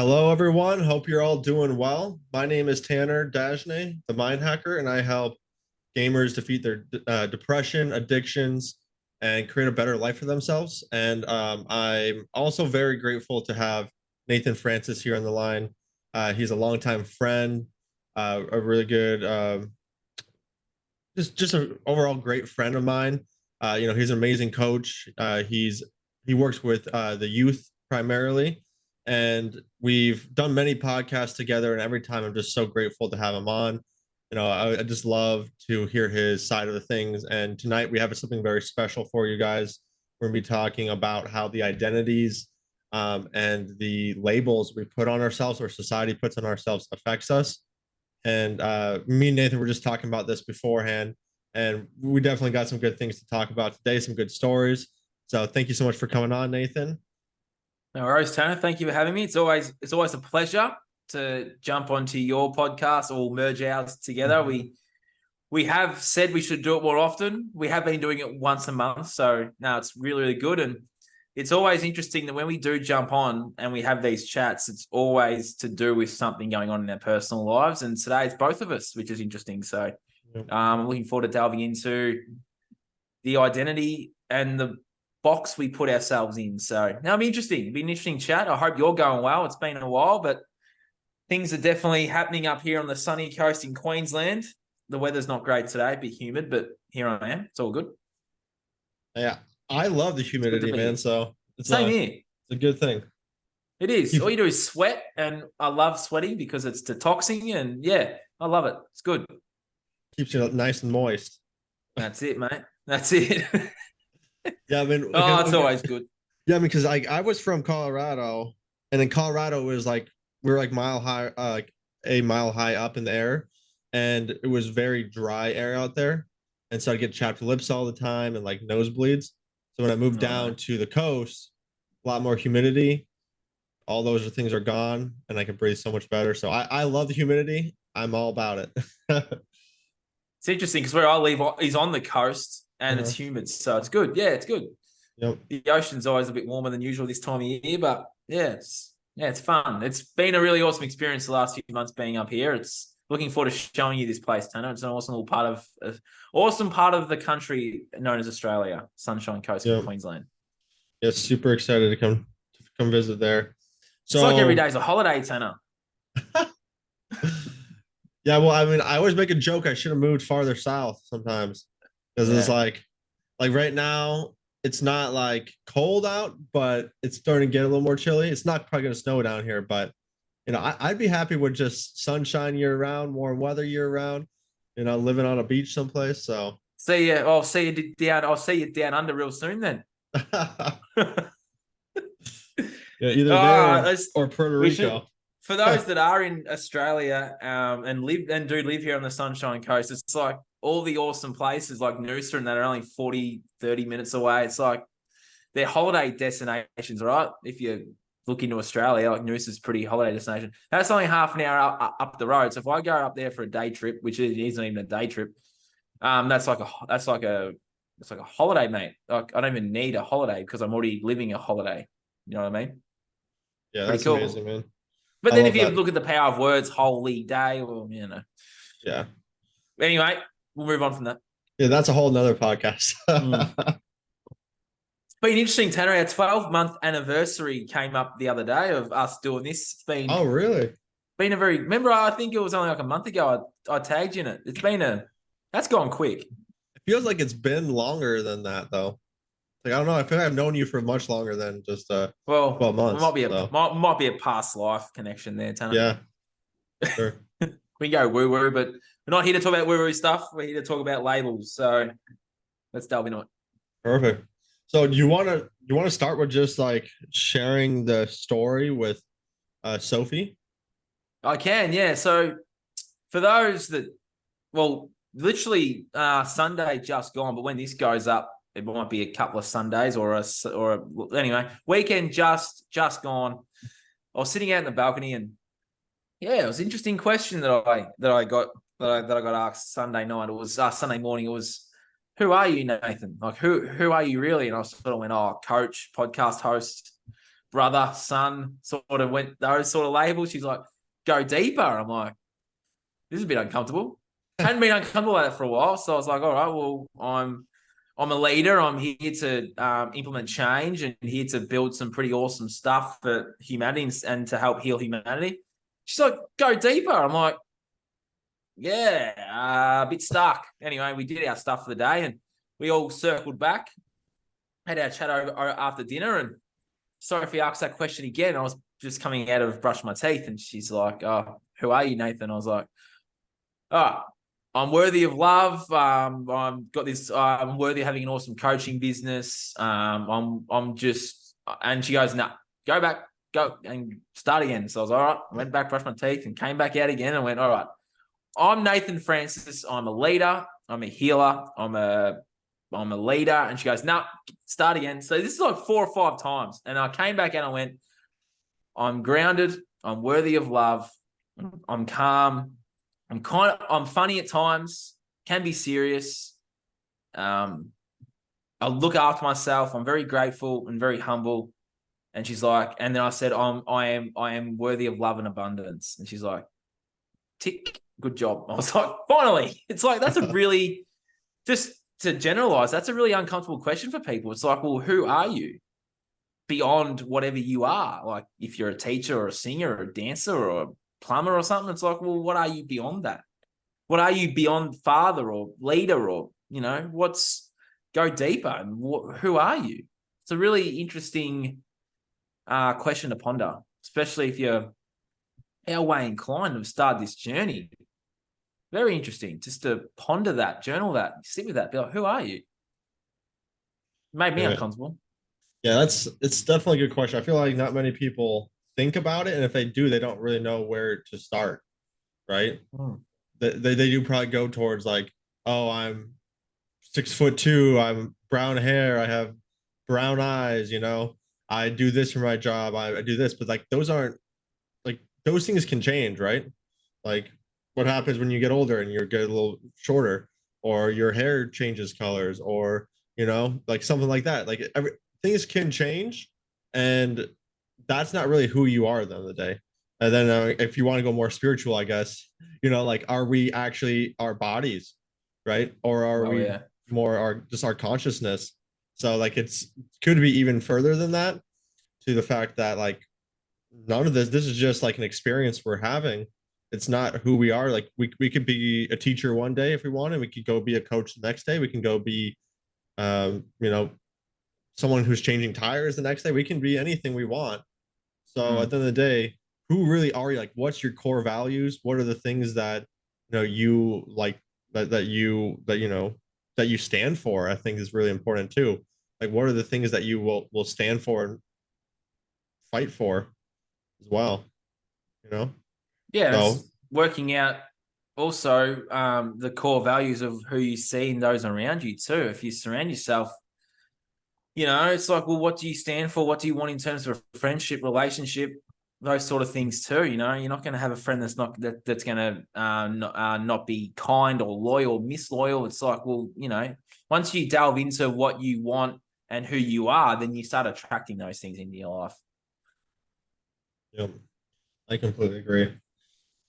Hello, everyone. Hope you're all doing well. My name is Tanner Dagenais, the Mind Hacker, and I help gamers defeat their depression, addictions, and create a better life for themselves. And I'm also very grateful to have Nathan Francis here on the line. He's a longtime friend, a really good, just an overall great friend of mine. He's an amazing coach. He works with the youth primarily, and we've done many podcasts together. And every time, I'm just so grateful to have him on. I just love to hear his side of the things. And tonight we have something very special for you guys. We're gonna be talking about how the identities and the labels we put on ourselves or society puts on ourselves affects us. And me and Nathan were just talking about this beforehand, and we definitely got some good things to talk about today, some good stories. So thank you so much for coming on, Nathan. No worries, Tanner. Thank you for having me. It's always a pleasure to jump onto your podcast or merge ours together. Mm-hmm. We have said we should do it more often. We have been doing it once a month, so now it's really, really good. And it's always interesting that when we do jump on and we have these chats, it's always to do with something going on in our personal lives. And today it's both of us, which is interesting. So I'm looking forward to delving into the identity and the box we put ourselves in. So now it'll be interesting. It'll be an interesting chat. I hope you're going well. It's been a while, but things are definitely happening up here on the sunny coast in Queensland. The weather's not great today, a bit humid, but here I am. It's all good. Yeah, I love the humidity, man. So Same here. It's a good thing. It is. All you do is sweat, and I love sweating because it's detoxing, and yeah, I love it. It's good. Keeps you nice and moist. That's it, mate. That's it. Yeah, I mean, it's always good. Yeah, I mean, because I was from Colorado, and in Colorado it was like we were like mile high, like a mile high up in the air, and it was very dry air out there, and so I'd get chapped lips all the time and like nosebleeds. So when I moved down to the coast, a lot more humidity. All those things are gone, and I can breathe so much better. So I love the humidity. I'm all about it. It's interesting because where I live is on the coast and it's humid, so it's good. Yeah, it's good. Yep. The ocean's always a bit warmer than usual this time of year, but yeah, it's fun. It's been a really awesome experience the last few months being up here. It's looking forward to showing you this place, Tanner. It's an awesome little part of the country known as Australia, Sunshine Coast of Queensland. Yeah, super excited to come visit there. So it's like every day is a holiday, Tanner. Yeah, well, I mean, I always make a joke I should have moved farther south sometimes because it's like right now it's not like cold out, but it's starting to get a little more chilly. It's not probably going to snow down here, but I'd be happy with just sunshine year round, warm weather year round. Living on a beach someplace. So I'll see you down under real soon then. Yeah, either there or Puerto Rico. For those that are in Australia and do live here on the Sunshine Coast, it's like all the awesome places like Noosa and that are only 40, 30 minutes away. It's like they're holiday destinations, right? If you look into Australia, like Noosa's pretty holiday destination. That's only half an hour up the road. So if I go up there for a day trip, which isn't even a day trip, that's like a holiday, mate. Like I don't even need a holiday because I'm already living a holiday. You know what I mean? Yeah, that's cool. Amazing, man. But then if you look at the power of words, holy day, well, Yeah. Anyway, we'll move on from that. Yeah, that's a whole nother podcast. It's been interesting, Tanner. Our 12-month anniversary came up the other day of us doing this. It's been really? Remember, I think it was only like a month ago I tagged you in it. That's gone quick. It feels like it's been longer than that, though. Like, I don't know. I feel like I've known you for much longer than just 12 months. Might be a past life connection there, Tanner. Yeah, sure. We can go woo-woo, but we're not here to talk about woo-woo stuff. We're here to talk about labels. So let's delve into it. Perfect. So you want to start with just like sharing the story with Sophie? I can, yeah. So for those that, literally Sunday just gone, but when this goes up, it might be a couple of Sundays anyway, weekend just gone. I was sitting out in the balcony and it was an interesting question that I got asked Sunday night. It was Sunday morning. It was, who are you, Nathan? Like who are you really? And I sort of went, coach, podcast host, brother, son, sort of went those sort of labels. She's like, go deeper. I'm like, this is a bit uncomfortable. Hadn't been uncomfortable at it for a while. So I was like, all right, well, I'm a leader. I'm here to implement change and here to build some pretty awesome stuff for humanity and to help heal humanity. She's like, go deeper. I'm like, yeah, a bit stuck. Anyway, we did our stuff for the day and we all circled back, had our chat over after dinner. And Sophie asked that question again. I was just coming out of brushing my teeth and she's like, oh, who are you, Nathan? I was like, oh, I'm worthy of love. I'm got this. I'm worthy of having an awesome coaching business. I'm just. And she goes, "No, go back, go and start again." So I was all right. I went back, brushed my teeth, and came back out again. And went, all right. I'm Nathan Francis. I'm a leader. I'm a healer. I'm a leader. And she goes, "No, start again." So this is like 4 or 5 times, and I came back and I went, "I'm grounded. I'm worthy of love. I'm calm. I'm funny at times, can be serious. I look after myself. I'm very grateful and very humble." And she's like, and then I said, I am worthy of love and abundance. And she's like, tick, good job. I was like, finally. It's like, that's a really, just to generalize, that's a really uncomfortable question for people. It's like, well, who are you beyond whatever you are? Like if you're a teacher or a singer or a dancer or a plumber or something, it's like, well, what are you beyond that? What are you beyond father or leader or, go deeper and who are you? It's a really interesting question to ponder, especially if you're our way inclined to start this journey. Very interesting just to ponder that, journal that, sit with that, be like, who are you? It made me uncomfortable. Yeah, it's definitely a good question. I feel like not many people think about it, and if they do, they don't really know where to start, right? They do probably go towards like, oh, I'm 6'2", I'm brown hair, I have brown eyes, I do this for my job, I do this, but like those aren't like those things can change, right? Like what happens when you get older and you get a little shorter, or your hair changes colors, or like something like that. Like things can change, and that's not really who you are at the end of the day. And then if you want to go more spiritual, I guess, like, are we actually our bodies, right? Or are we more our consciousness? So like it's could be even further than that, to the fact that like none of this is just like an experience we're having. It's not who we are. Like we could be a teacher one day if we wanted. We could go be a coach the next day. We can go be someone who's changing tires the next day. We can be anything we want. So at the end of the day, who really are you? Like, what's your core values? What are the things that you like, that you stand for? I think is really important too. Like, what are the things that you will stand for and fight for as well? Yeah, So it's working out also the core values of who you see in those around you too. If you surround yourself, it's like, well, what do you stand for? What do you want in terms of a friendship, relationship, those sort of things too? You're not going to have a friend that's that's going to not be kind or loyal, misloyal. It's like, well, once you delve into what you want and who you are, then you start attracting those things into your life. yeah, I completely agree.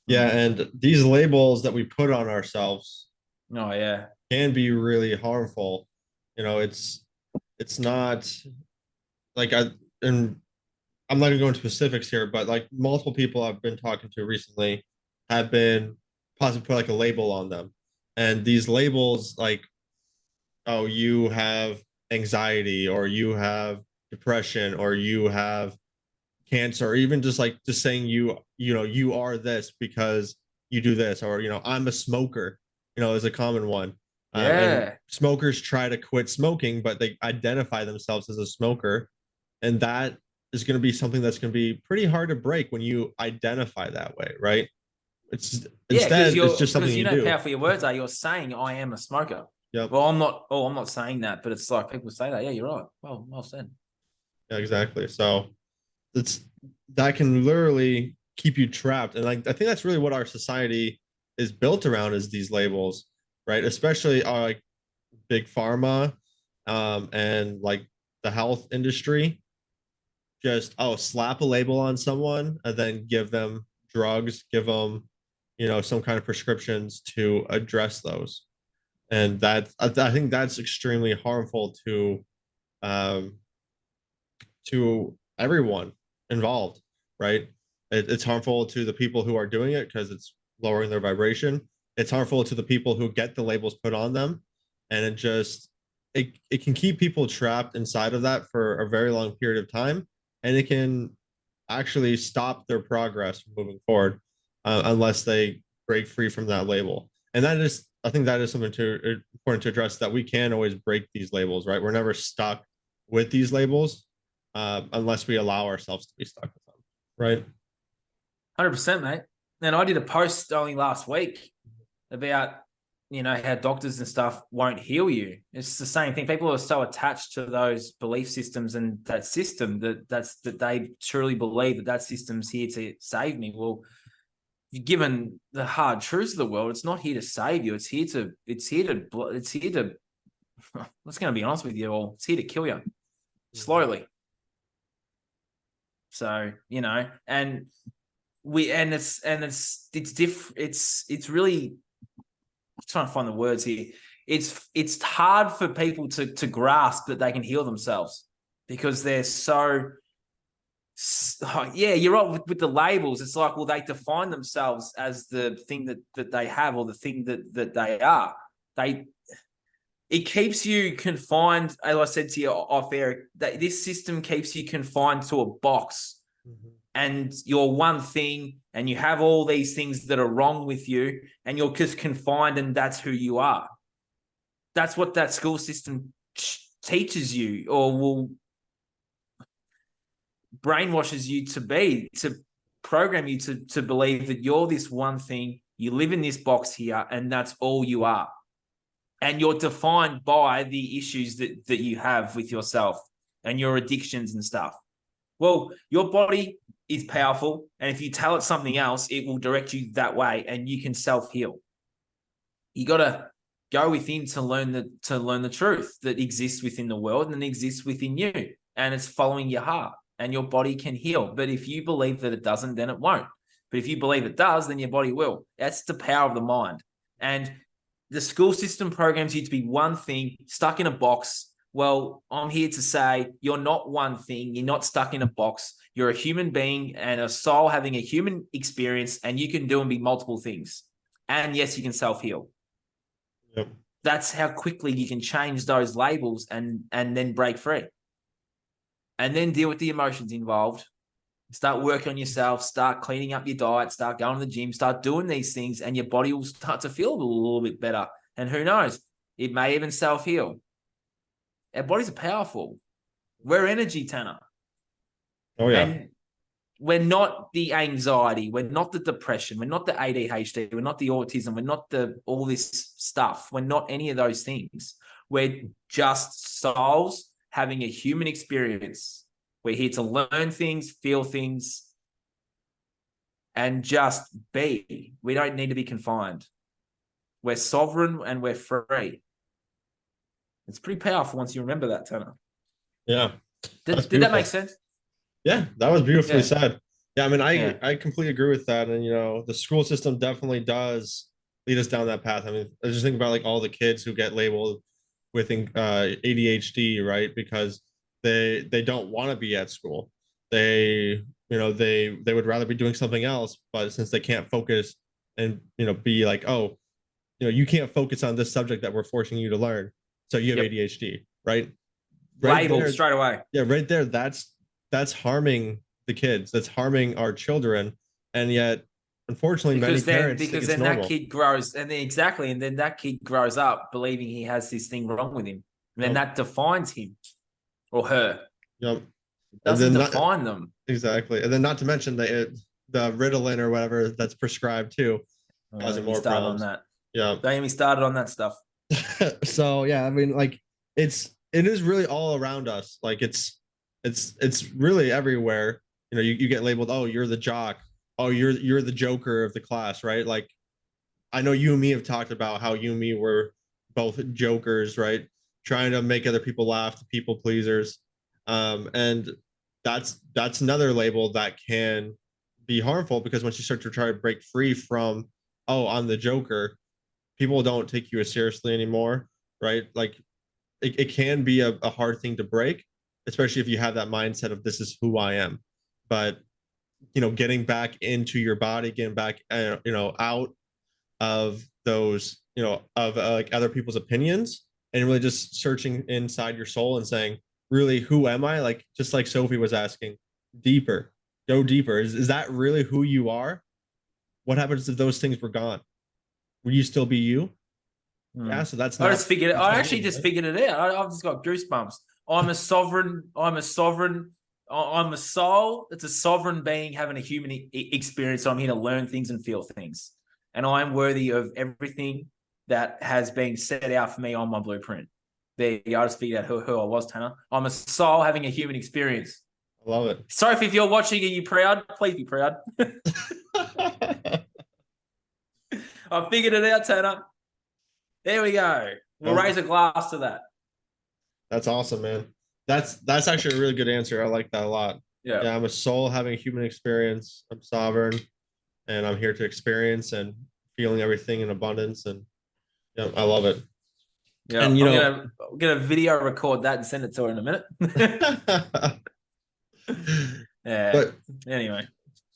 Yeah, and these labels that we put on ourselves, can be really harmful. It's not like and I'm not gonna go into specifics here, but like multiple people I've been talking to recently have been possibly put like a label on them. And these labels, like, oh, you have anxiety, or you have depression, or you have cancer, or even just saying you are this because you do this, or I'm a smoker, is a common one. And smokers try to quit smoking, but they identify themselves as a smoker, and that is going to be something that's going to be pretty hard to break when you identify that way, right? Instead it's just something you do. How powerful your words are. You're saying I am a smoker. Yep. Well, I'm not saying that, but it's like people say that. Yeah, you're right. Well said. Yeah, exactly. So that can literally keep you trapped, and like I think that's really what our society is built around, is these labels, right? Especially like big pharma, and like the health industry just slap a label on someone and then give them drugs, give them some kind of prescriptions to address those. And I think that's extremely harmful um, to everyone involved, right? It's harmful to the people who are doing it because it's lowering their vibration. It's harmful to the people who get the labels put on them, and it can keep people trapped inside of that for a very long period of time, and it can actually stop their progress moving forward unless they break free from that label. And I think that is something important to address, that we can always break these labels, right? We're never stuck with these labels unless we allow ourselves to be stuck with them, right? 100%, mate. And I did a post only last week about, how doctors and stuff won't heal you. It's the same thing. People are so attached to those belief systems and that system that they truly believe that system's here to save me. Well, given the hard truths of the world, it's not here to save you. It's here to let's going to be honest with you all. It's here to kill you slowly. So, and it's really, I'm trying to find the words here. It's hard for people to grasp that they can heal themselves because they're so, yeah, you're right with the labels. It's like, well, they define themselves as the thing that they have, or the thing that they are. It keeps you confined, as I said to you off air, that this system keeps you confined to a box. Mm-hmm. And you're one thing, and you have all these things that are wrong with you, and you're just confined, and that's who you are. That's what that school system teaches you, or will brainwashes you to program you to believe that you're this one thing, you live in this box here, and that's all you are. And you're defined by the issues that you have with yourself and your addictions and stuff. Well, your body is powerful, and if you tell it something else, it will direct you that way, and you can self-heal. You got to go within to learn the truth that exists within the world and exists within you, and it's following your heart, and your body can heal. But if you believe that it doesn't, then it won't. But if you believe it does, then your body will. That's the power of the mind. And the school system programs you to be one thing, stuck in a box. Well, I'm here to say you're not one thing. You're not stuck in a box. You're a human being and a soul having a human experience, and you can do and be multiple things. And yes, you can self-heal. Yep. That's how quickly you can change those labels and then break free. And then deal with the emotions involved. Start working on yourself, start cleaning up your diet, start going to the gym, start doing these things, and your body will start to feel a little bit better. And who knows, it may even self-heal. Our bodies are powerful. We're energy, Tanner. Oh, yeah. And we're not the anxiety. We're not the depression. We're not the ADHD. We're not the autism. We're not all this stuff. We're not any of those things. We're just souls having a human experience. We're here to learn things, feel things, and just be. We don't need to be confined. We're sovereign and we're free. It's pretty powerful once you remember that, Tanner. Yeah. Did that make sense? Yeah, that was beautifully said. Yeah, I mean, I completely agree with that. And, the school system definitely does lead us down that path. I mean, I just think about like all the kids who get labeled with ADHD, right? Because they don't want to be at school. They would rather be doing something else, but since they can't focus and be like, oh, you can't focus on this subject that we're forcing you to learn, so you have ADHD, right? Label straight away. Yeah, right there. That's harming the kids. That's harming our children, and yet, unfortunately, many parents think it's normal. That kid grows, and then that kid grows up believing he has this thing wrong with him, and then that defines him or her. Yep. It doesn't define them. Exactly. And then not to mention the Ritalin or whatever that's prescribed too, causing more problems. On that. Yeah. Don't get me started on that stuff. So yeah, I mean, like it is really all around us. Like it's really everywhere. You get labeled, oh, you're the jock. Oh, you're the joker of the class, right? Like I know you and me have talked about how you and me were both jokers, right? Trying to make other people laugh, the people pleasers. And that's another label that can be harmful, because once you start to try to break free from, oh, I'm the Joker, people don't take you as seriously anymore, right? Like it can be a hard thing to break, especially if you have that mindset of this is who I am. But getting back into your body, getting back, out of those, of like other people's opinions, and really just searching inside your soul and saying, really, who am I? Like, just like Sophie was asking, deeper, go deeper. Is that really who you are? What happens if those things were gone? Would you still be you? Yeah, so that's not I actually just figured it out. I've just got goosebumps. I'm a sovereign. I'm a sovereign. I'm a soul. It's a sovereign being having a human experience. So I'm here to learn things and feel things, and I'm worthy of everything that has been set out for me on my blueprint. There you go. I just figured out who I was, Tanner. I'm a soul having a human experience. I love it. Sophie, if you're watching, are you proud? Please be proud. I figured it out, Tanner. There we go. We'll raise a glass to that. That's awesome, man. That's actually a really good answer. I like that a lot. Yeah, I'm a soul having a human experience. I'm sovereign, and I'm here to experience and feeling everything in abundance. And yeah, I love it. Yeah, and I'm gonna video record that and send it to her in a minute. Yeah. But anyway,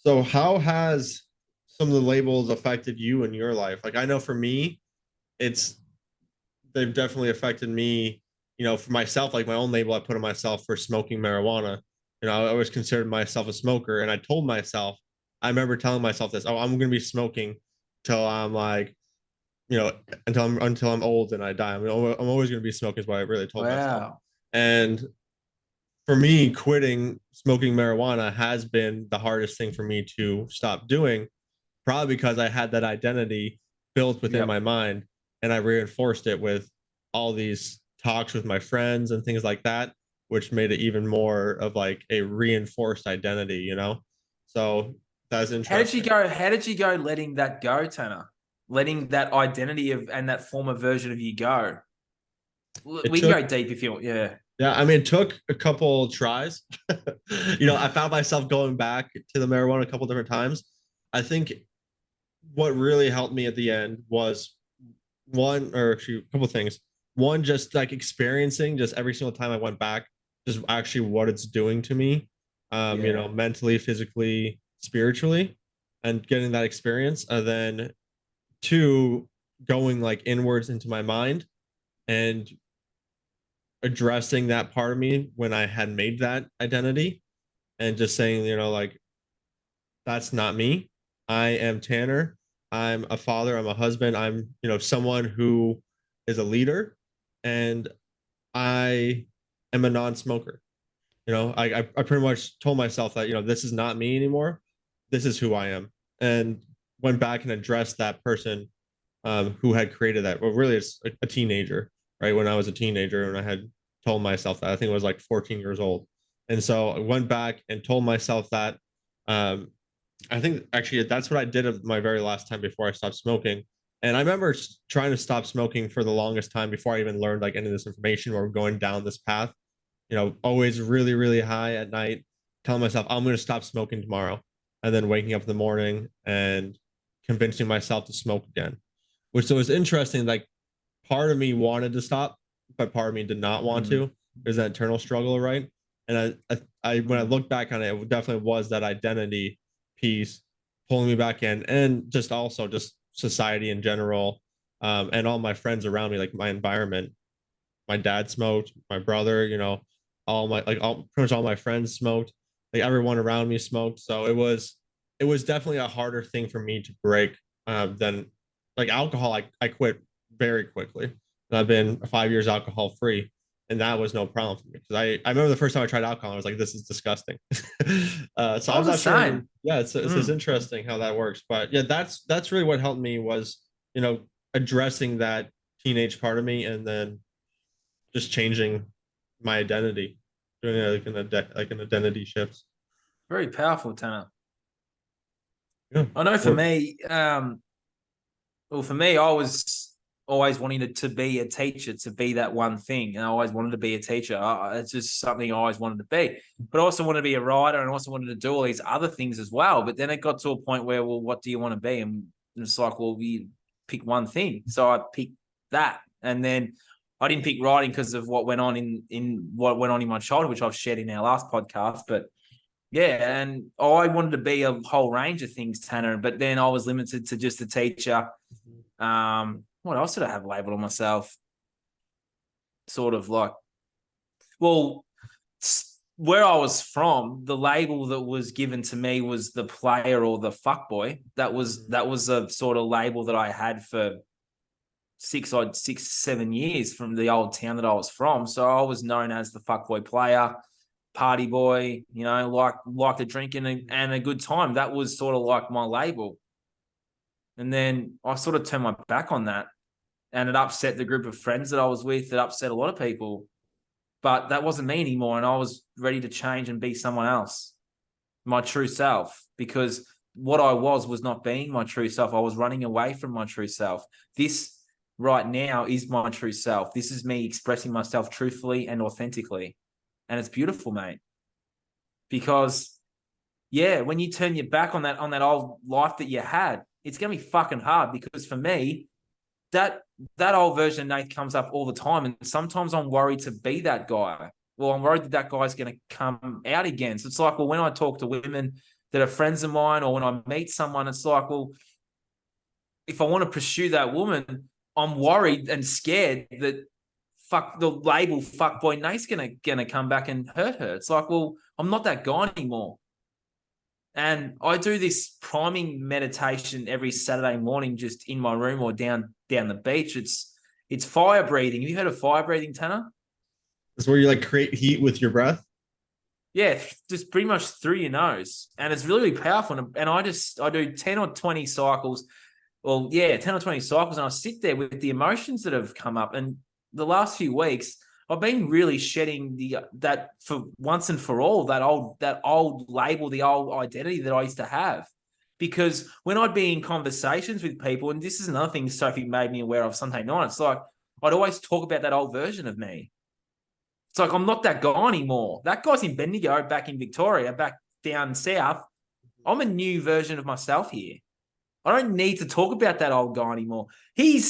so how has some of the labels affected you in your life? Like, I know for me, they've definitely affected me. For myself, like my own label I put on myself for smoking marijuana. I always considered myself a smoker, and I told myself, I remember telling myself this, oh, I'm going to be smoking till I'm like, until I'm old and I die. I'm always going to be smoking is what I really told myself. And for me, quitting smoking marijuana has been the hardest thing for me to stop doing, probably because I had that identity built within my mind, and I reinforced it with all these talks with my friends and things like that, which made it even more of like a reinforced identity, So that's interesting. How did you go letting that go, Tanner? Letting that identity and that former version of you go? We can go deep if you want. Yeah. Yeah, I mean, it took a couple tries. I found myself going back to the marijuana a couple different times. I think what really helped me at the end was a couple things. One, just like experiencing just every single time I went back, just actually what it's doing to me, mentally, physically, spiritually, and getting that experience. And then two, going like inwards into my mind and addressing that part of me when I had made that identity, and just saying, like, that's not me. I am Tanner. I'm a father. I'm a husband. I'm, someone who is a leader, and I am a non-smoker. I pretty much told myself that, this is not me anymore. This is who I am. And went back and addressed that person who had created that. Well, really, it's a teenager, right? When I was a teenager and I had told myself that, I think it was like 14 years old. And so I went back and told myself that. I think actually that's what I did of my very last time before I stopped smoking. And I remember trying to stop smoking for the longest time before I even learned like any of this information or going down this path. Always really, really high at night, telling myself I'm going to stop smoking tomorrow, and then waking up in the morning and convincing myself to smoke again. Which was interesting. Like, part of me wanted to stop, but part of me did not want to. There's that internal struggle, right? And I when I look back on it, it definitely was that identity piece pulling me back in, and just also just society in general, and all my friends around me, like my environment. My dad smoked, my brother, pretty much all my friends smoked, like everyone around me smoked. So it was definitely a harder thing for me to break than like alcohol. I quit very quickly. And I've been 5 years alcohol free, and that was no problem for me, because I remember the first time I tried alcohol, I was like, this is disgusting. So I'm not sure. Yeah, it's interesting how that works. But yeah, that's really what helped me was, addressing that teenage part of me, and then just changing my identity, doing like an identity shift. Very powerful, Tanner. Yeah. I know for me, well, for me, I was always wanting to be a teacher, to be that one thing. And I always wanted to be a teacher. It's just something I always wanted to be. But I also wanted to be a writer, and I also wanted to do all these other things as well. But then it got to a point where, well, what do you want to be? And it's like, well, you pick one thing. So I picked that. And then I didn't pick writing because of what went on in what went on in my childhood, which I've shared in our last podcast. But yeah, and I wanted to be a whole range of things, Tanner. But then I was limited to just a teacher. What else did I have labeled on myself? Sort of like, well, where I was from, the label that was given to me was the player or the fuckboy. That was a sort of label that I had for 7 years from the old town that I was from. So I was known as the fuckboy player, party boy, you know, like the drinking and a good time. That was sort of like my label. And then I sort of turned my back on that, and it upset the group of friends that I was with. It upset a lot of people, but that wasn't me anymore. And I was ready to change and be someone else, my true self, because what I was not being my true self. I was running away from my true self. This right now is my true self. This is me expressing myself truthfully and authentically. And it's beautiful, mate. Because yeah, when you turn your back on that old life that you had, it's going to be fucking hard. Because for me, that old version of Nate comes up all the time. And sometimes I'm worried to be that guy. Well, I'm worried that guy's going to come out again. So it's like, well, when I talk to women that are friends of mine, or when I meet someone, it's like, well, if I want to pursue that woman, I'm worried and scared that the label fuckboy Nate's gonna come back and hurt her. It's like, well, I'm not that guy anymore. And I do this priming meditation every Saturday morning, just in my room or down the beach. It's fire breathing. Have you heard of fire breathing, Tanner? It's where you like create heat with your breath. Yeah, just pretty much through your nose, and it's really powerful. And I do 10 or 20 cycles. Well, yeah, 10 or 20 cycles, and I sit there with the emotions that have come up. And the last few weeks, I've been really shedding that for once and for all, that old label, the old identity that I used to have. Because when I'd be in conversations with people, and this is another thing Sophie made me aware of Sunday night, it's like I'd always talk about that old version of me. It's like, I'm not that guy anymore. That guy's in Bendigo, back in Victoria, back down south. I'm a new version of myself here. I don't need to talk about that old guy anymore. He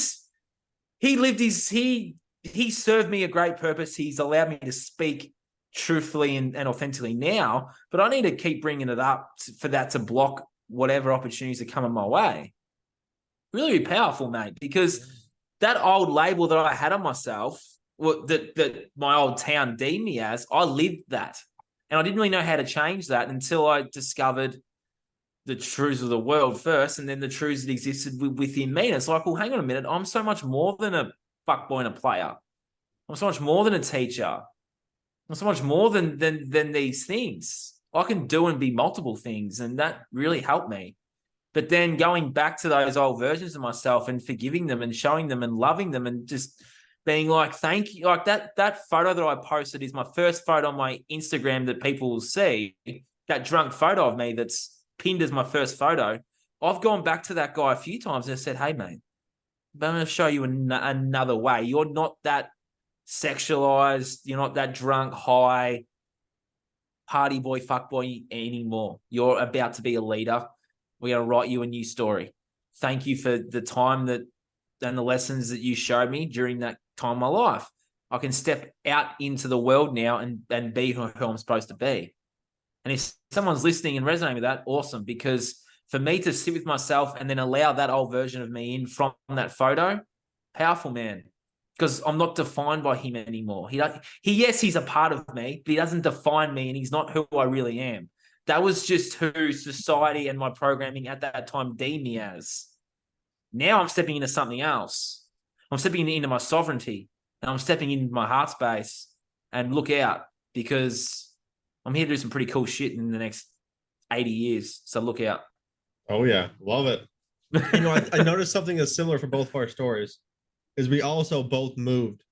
served me a great purpose. He's allowed me to speak truthfully and authentically now, but I need to keep bringing it up for that to block whatever opportunities are coming my way. Really powerful, mate, because that old label that I had on myself, that my old town deemed me as, I lived that. And I didn't really know how to change that until I discovered the truths of the world first, and then the truths that existed within me. And it's like, well, hang on a minute. I'm so much more than a fuckboy and a player. I'm so much more than a teacher. I'm so much more than these things. I can do and be multiple things, and that really helped me. But then going back to those old versions of myself and forgiving them and showing them and loving them and just being like, thank you. Like that photo that I posted is my first photo on my Instagram that people will see. That drunk photo of me that's pinned as my first photo. I've gone back to that guy a few times and I said, hey, mate, I'm going to show you another way. You're not that sexualized. You're not that drunk, high, party boy, fuck boy anymore. You're about to be a leader. We're going to write you a new story. Thank you for the time and the lessons that you showed me during that time of my life. I can step out into the world now and be who I'm supposed to be. And if someone's listening and resonating with that, awesome. Because for me to sit with myself and then allow that old version of me in from that photo, powerful, man. Because I'm not defined by him anymore. He's a part of me, but he doesn't define me, and he's not who I really am. That was just who society and my programming at that time deemed me as. Now I'm stepping into something else. I'm stepping into my sovereignty, and I'm stepping into my heart space. And look out, because I'm here to do some pretty cool shit in the next 80 years. So look out. Oh, yeah. Love it. I noticed something that's similar for both of our stories is we also both moved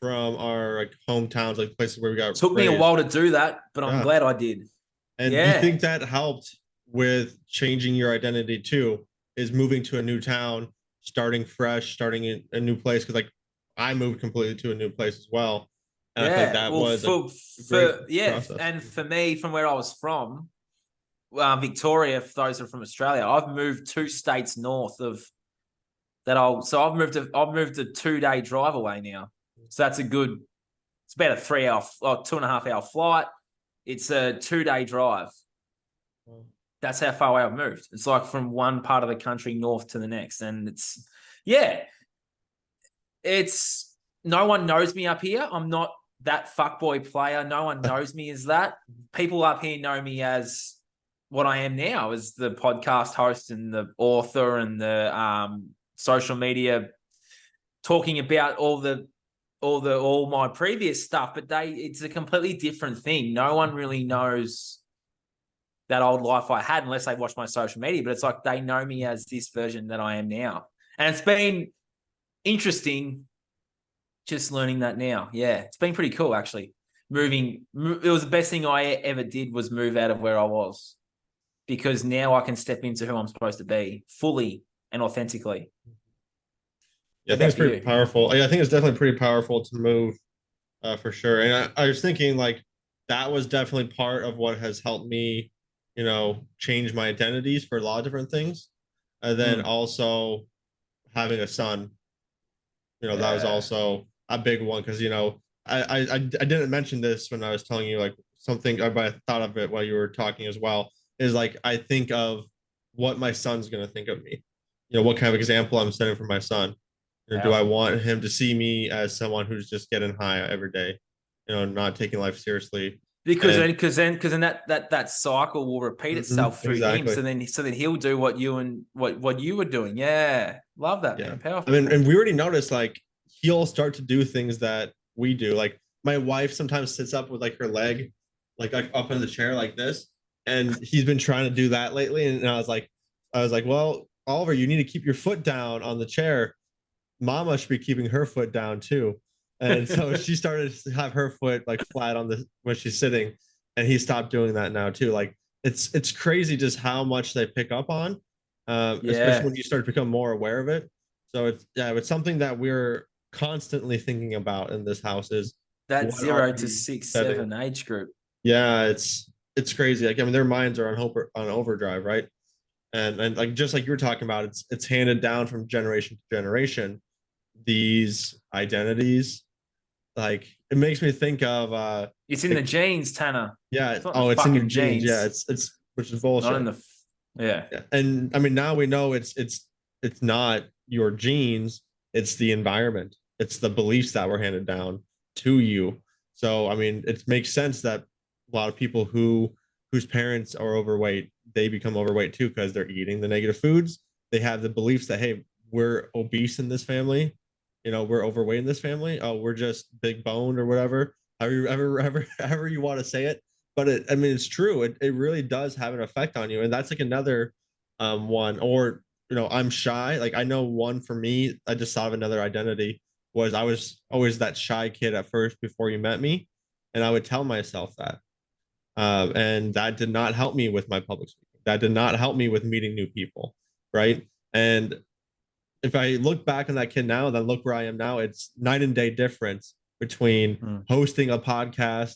from our like hometowns, like places where we got Took me a while to do that, but I'm glad I did. And do you think that helped with changing your identity too, is moving to a new town, starting fresh, starting in a new place. Cause like I moved completely to a new place as well. And I feel like Yeah. that Well, was a great process. and for me, from where I was from, Victoria, for those who are from Australia, I've moved 2 states north of that. I've moved a 2-day drive away now. So that's it's about a 3 hour, 2.5 hour flight. It's a 2-day drive. That's how far away I've moved. It's like from one part of the country north to the next. And it's no one knows me up here. I'm not that fuckboy player. No one knows me as that. People up here know me as what I am now, as the podcast host and the author and the social media, talking about all my previous stuff. But it's a completely different thing. No one really knows that old life I had unless they watch my social media. But it's like they know me as this version that I am now, and it's been interesting just learning that now. Yeah, it's been pretty cool actually. It was the best thing I ever did was move out of where I was, because now I can step into who I'm supposed to be fully and authentically. Yeah, I think it's pretty powerful. Yeah, I think it's definitely pretty powerful to move, for sure. And I was thinking like that was definitely part of what has helped me, change my identities for a lot of different things. And then also having a son, that was also a big one because I didn't mention this when I was telling you like something, but I thought of it while you were talking as well. Is like I think of what my son's gonna think of me. What kind of example I'm setting for my son. Do I want him to see me as someone who's just getting high every day, not taking life seriously? Because then that cycle will repeat itself through him. So then he'll do what you were doing. Yeah, love that, man. Powerful. I mean, and we already noticed like he'll start to do things that we do. Like my wife sometimes sits up with like her leg, like up in the chair like this, and he's been trying to do that lately. And I was like, well, Oliver, you need to keep your foot down on the chair. Mama should be keeping her foot down too. And so she started to have her foot like flat on the when she's sitting, and he stopped doing that now too. Like it's crazy just how much they pick up on, especially when you start to become more aware of it. So it's something that we're constantly thinking about in this house is that 0 to 6, 7 age group. Yeah, it's crazy. Like I mean, their minds are on overdrive, right? And like just like you were talking about, it's handed down from generation to generation. These identities, like it makes me think of it's in the genes, Tanner. Yeah. It's in your genes. Yeah, it's which is bullshit. Not in the yeah. And I mean now we know it's not your genes, it's the environment. It's the beliefs that were handed down to you. So I mean it makes sense that a lot of people whose parents are overweight, they become overweight too because they're eating the negative foods. They have the beliefs that hey, we're obese in this family, we're overweight in this family. Oh, we're just big boned or whatever. However you want to say it. But I mean, it's true. It really does have an effect on you. And that's like another one. Or, I'm shy. Like I know one for me, I just thought of another identity was I was always that shy kid at first before you met me. And I would tell myself that. And that did not help me with my public speaking. That did not help me with meeting new people. Right. And if I look back on that kid now, then look where I am now, it's night and day difference between hosting a podcast,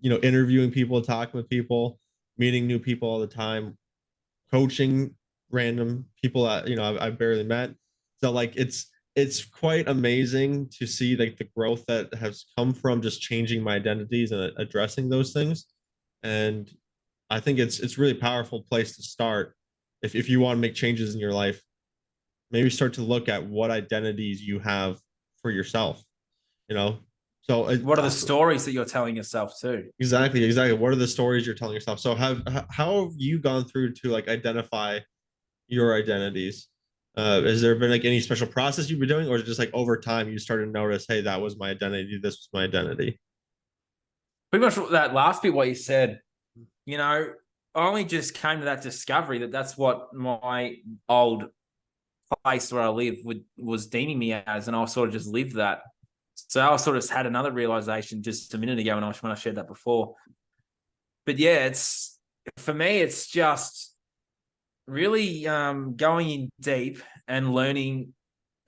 interviewing people, talking with people, meeting new people all the time, coaching random people that, I've barely met. So like, it's quite amazing to see like the growth that has come from just changing my identities and addressing those things. And I think it's really powerful place to start if you want to make changes in your life. Maybe start to look at what identities you have for yourself, so what are the stories that you're telling yourself too? Exactly. What are the stories you're telling yourself? So how have you gone through to like identify your identities? Has there been like any special process you've been doing, or is it just like over time you started to notice, hey, that was my identity, this was my identity? Pretty much that last bit what you said, I only just came to that discovery that that's what my old place where I live was deeming me as, and I sort of just lived that. So I sort of had another realization just a minute ago when I shared that before. But yeah, for me, it's just really going in deep and learning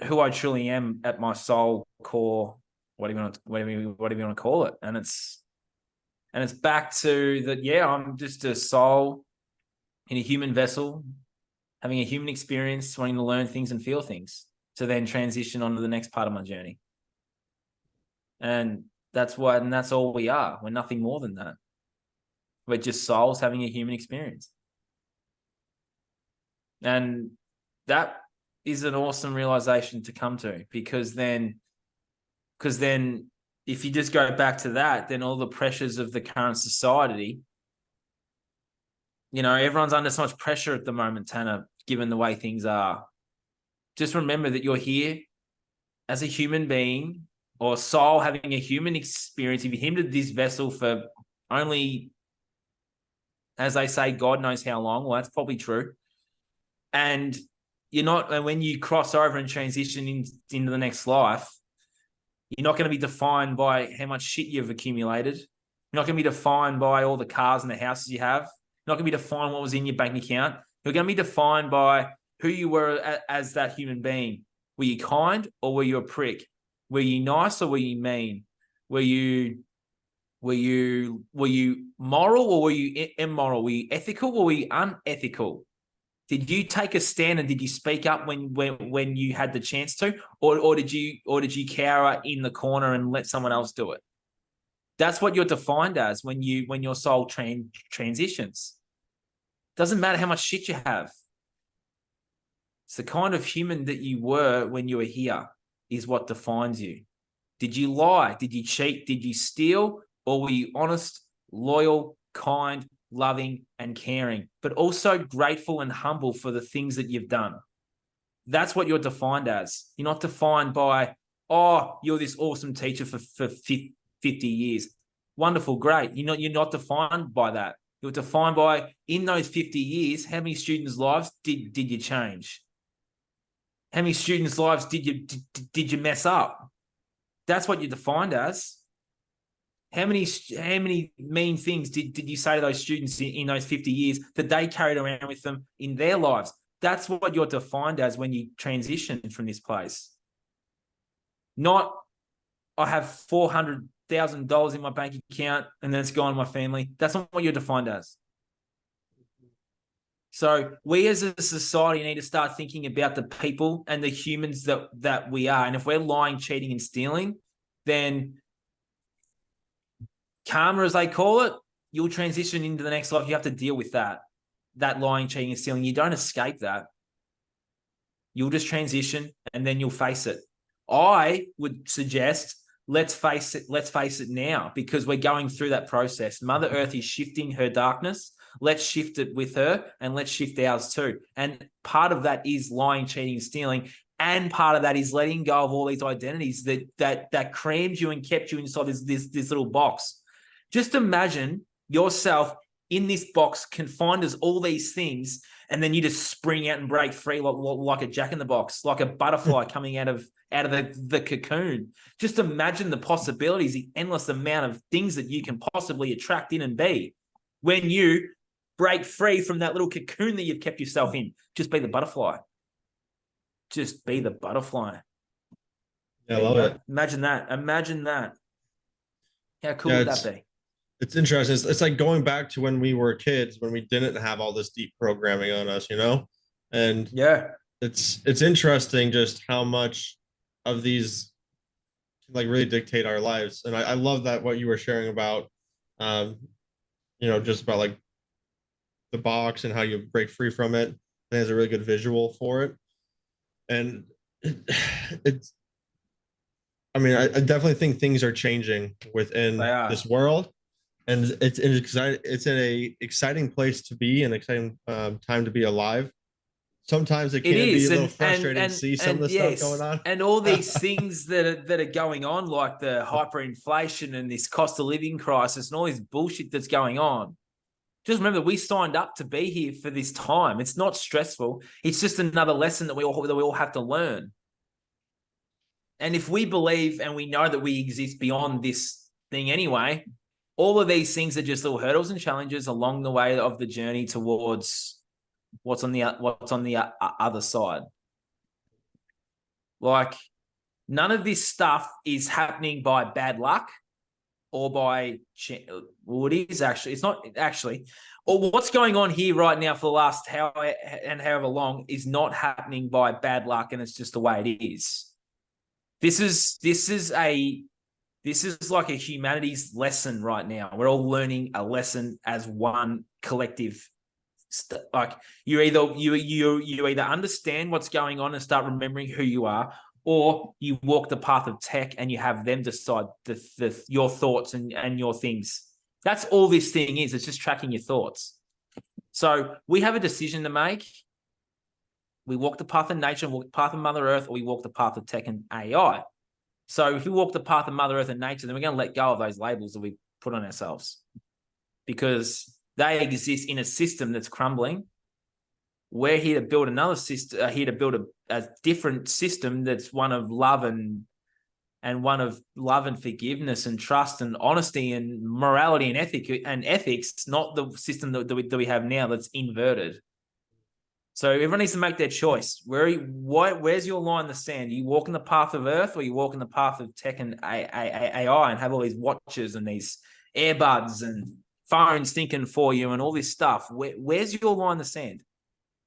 who I truly am at my soul core, whatever you want to call it. And it's back to that. Yeah, I'm just a soul in a human vessel, having a human experience, wanting to learn things and feel things to then transition on to the next part of my journey. And that's all we are. We're nothing more than that. We're just souls having a human experience. And that is an awesome realization to come to, because then if you just go back to that, then all the pressures of the current society, everyone's under so much pressure at the moment, Tanner, given the way things are. Just remember that you're here as a human being or soul having a human experience. If you hindered this vessel for only, as they say, God knows how long, well, that's probably true. And when you cross over and transition into the next life, you're not going to be defined by how much shit you've accumulated. You're not going to be defined by all the cars and the houses you have. You're not going to be defined what was in your bank account. You're going to be defined by who you were as that human being. Were you kind or were you a prick? Were you nice or were you mean? Were you moral or were you immoral? Were you ethical or were you unethical? Did you take a stand and did you speak up when you had the chance to, or did you cower in the corner and let someone else do it? That's what you're defined as when your soul transitions. Doesn't matter how much shit you have. It's the kind of human that you were when you were here is what defines you. Did you lie? Did you cheat? Did you steal? Or were you honest, loyal, kind, loving, and caring, but also grateful and humble for the things that you've done? That's what you're defined as. You're not defined by, oh, you're this awesome teacher for 50 years. Wonderful, great. You're not defined by that. You're defined by, in those 50 years, how many students' lives did you change? How many students' lives did you mess up? That's what you're defined as. How many mean things did you say to those students in those 50 years that they carried around with them in their lives? That's what you're defined as when you transition from this place. Not, I have $400,000 in my bank account and then it's gone to my family. That's not what you're defined as. So we as a society need to start thinking about the people and the humans that we are. And if we're lying, cheating, and stealing, then karma, as they call it, you'll transition into the next life. You have to deal with that lying, cheating, and stealing. You don't escape that. You'll just transition and then you'll face it. I would suggest let's face it now, because we're going through that process. Mother Earth is shifting her darkness. Let's shift it with her and let's shift ours too. And part of that is lying, cheating, and stealing. And part of that is letting go of all these identities that crammed you and kept you inside this little box. Just imagine yourself in this box, confined as all these things, and then you just spring out and break free like a jack-in-the-box, like a butterfly coming out of the cocoon. Just imagine the possibilities, the endless amount of things that you can possibly attract in and be when you break free from that little cocoon that you've kept yourself in. Just be the butterfly. Just be the butterfly. Yeah, I love it. Imagine that. How cool would that be? It's interesting. It's like going back to when we were kids, when we didn't have all this deep programming on us, and yeah, it's interesting just how much of these like really dictate our lives. And I love that what you were sharing about, just about like the box and how you break free from it. I think it's a really good visual for it. And I definitely think things are changing within this world, and it's an exciting place to be, an exciting time to be alive. Sometimes it can be a little frustrating to see some of the stuff going on, and all these things that are going on, like the hyperinflation and this cost of living crisis and all this bullshit that's going on. Just remember, we signed up to be here for this time. It's not stressful. It's just another lesson that we all have to learn. And if we believe and we know that we exist beyond this thing anyway, all of these things are just little hurdles and challenges along the way of the journey towards what's on the other side. Like, none of this stuff is happening by bad luck or by, well, it is actually, it's not actually, or what's going on here right now for the last however long is not happening by bad luck, and it's just the way it is. This is like a humanities lesson right now. We're all learning a lesson as one collective. Like, you either understand what's going on and start remembering who you are, or you walk the path of tech and you have them decide your thoughts and your things. That's all this thing is. It's just tracking your thoughts. So we have a decision to make. We walk the path of nature, walk the path of Mother Earth, or we walk the path of tech and AI. So if we walk the path of Mother Earth and nature, then we're going to let go of those labels that we put on ourselves, because they exist in a system that's crumbling. We're here to build another system, here to build a different system that's one of love and one of love and forgiveness and trust and honesty and morality and ethics, not the system that we have now that's inverted. So everyone needs to make their choice. Where's your line in the sand? You walk in the path of Earth, or you walk in the path of tech and AI and have all these watches and these earbuds and phones thinking for you and all this stuff? Where's your line in the sand?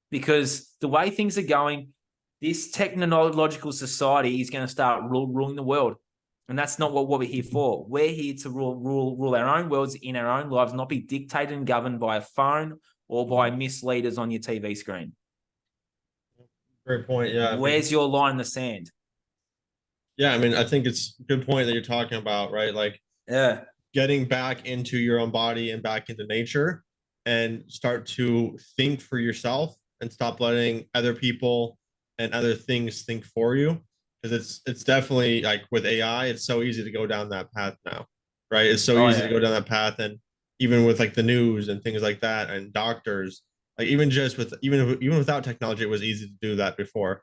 Because the way things are going, this technological society is going to start ruling the world. And that's not what we're here for. We're here to rule our own worlds in our own lives, not be dictated and governed by a phone or by misleaders on your TV screen. Great point. Yeah. Where's your line in the sand? Yeah, I mean, I think it's a good point that you're talking about, right? Like, Yeah, getting back into your own body and back into nature and start to think for yourself and stop letting other people and other things think for you. Because it's definitely, like, with AI, it's so easy to go down that path now, right? It's so easy to go down that path. And even with, like, the news and things like that and doctors, like, even just with even without technology, it was easy to do that before.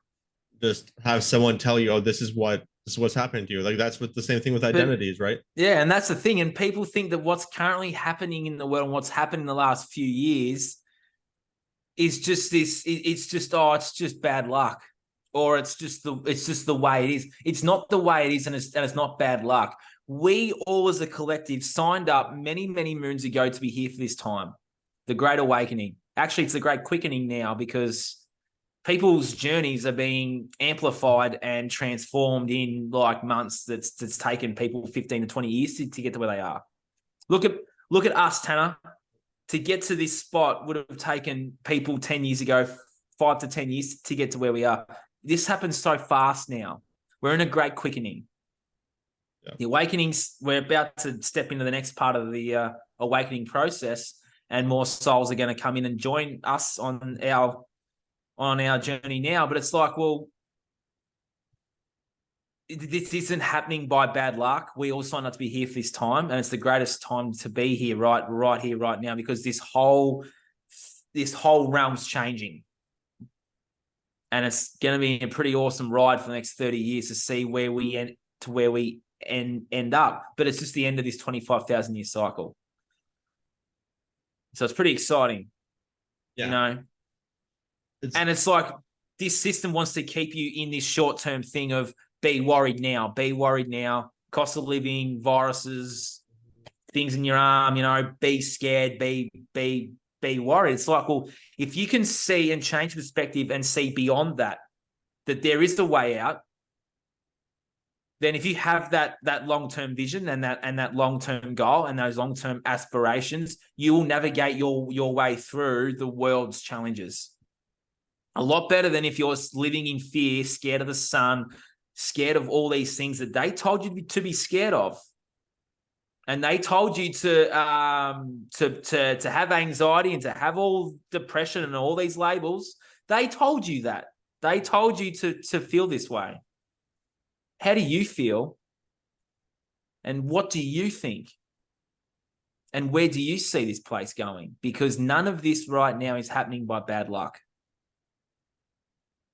Just have someone tell you, oh, this is what's happening to you. Like, that's what the same thing with identities, right? Yeah, and that's the thing. And people think that what's currently happening in the world and what's happened in the last few years is just this. It's just bad luck, or it's just the way it is. It's not the way it is, and it's not bad luck. We all as a collective signed up many moons ago to be here for this time, the Great Awakening. Actually, it's the Great Quickening now, because people's journeys are being amplified and transformed in like months. That's taken people 15 to 20 years to get to where they are. Look at us, Tanner. To get to this spot would have taken people 10 years ago, 5 to 10 years to get to where we are. This happens so fast now. We're in a great quickening. Yeah. The awakenings, we're about to step into the next part of the awakening process, and more souls are going to come in and join us on our journey now. But it's like, well, this isn't happening by bad luck. We all signed up to be here for this time, and it's the greatest time to be here, right here, right now, because this whole realm's changing, and it's going to be a pretty awesome ride for the next 30 years to see where we end up. But it's just the end of this 25,000 year cycle, so it's pretty exciting, you know. And it's like this system wants to keep you in this short-term thing of be worried now, cost of living, viruses, things in your arm, be scared, be worried. It's like, well, if you can see and change perspective and see beyond that there is a way out, then if you have that long-term vision and that long-term goal and those long-term aspirations, you will navigate your way through the world's challenges a lot better than if you're living in fear, scared of the sun, scared of all these things that they told you to be scared of. And they told you to have anxiety and to have all depression and all these labels. They told you that. They told you to feel this way. How do you feel? And what do you think? And where do you see this place going? Because none of this right now is happening by bad luck.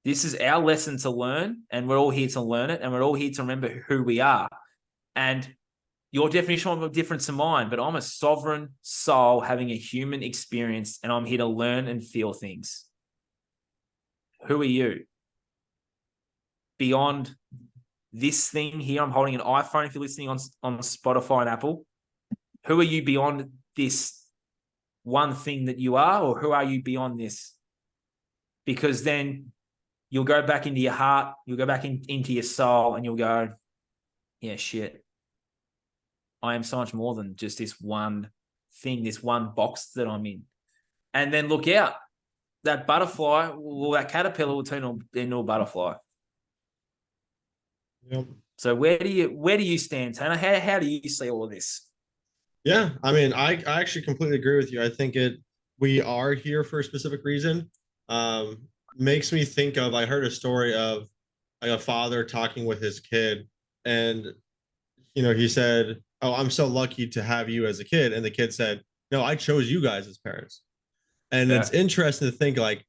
This is our lesson to learn, and we're all here to learn it, and we're all here to remember who we are. And your definition will be different to mine, but I'm a sovereign soul having a human experience, and I'm here to learn and feel things. Who are you? beyond this thing here? I'm holding an iPhone if you're listening on Spotify and Apple. Who are you beyond this one thing that you are, or who are you beyond this? Because then you'll go back into your heart, you'll go back into your soul, and you'll go, yeah, shit. I am so much more than just this one thing, this one box that I'm in. And then look out. That butterfly, well, that caterpillar will turn into a butterfly. Yep. So where do you stand, Tanner? How do you see all of this? Yeah, I mean, I actually completely agree with you. I think we are here for a specific reason. Makes me think of, I heard a story of like a father talking with his kid, and he said, "Oh, I'm so lucky to have you as a kid," and the kid said, "No, I chose you guys as parents." And Yeah. it's interesting to think like,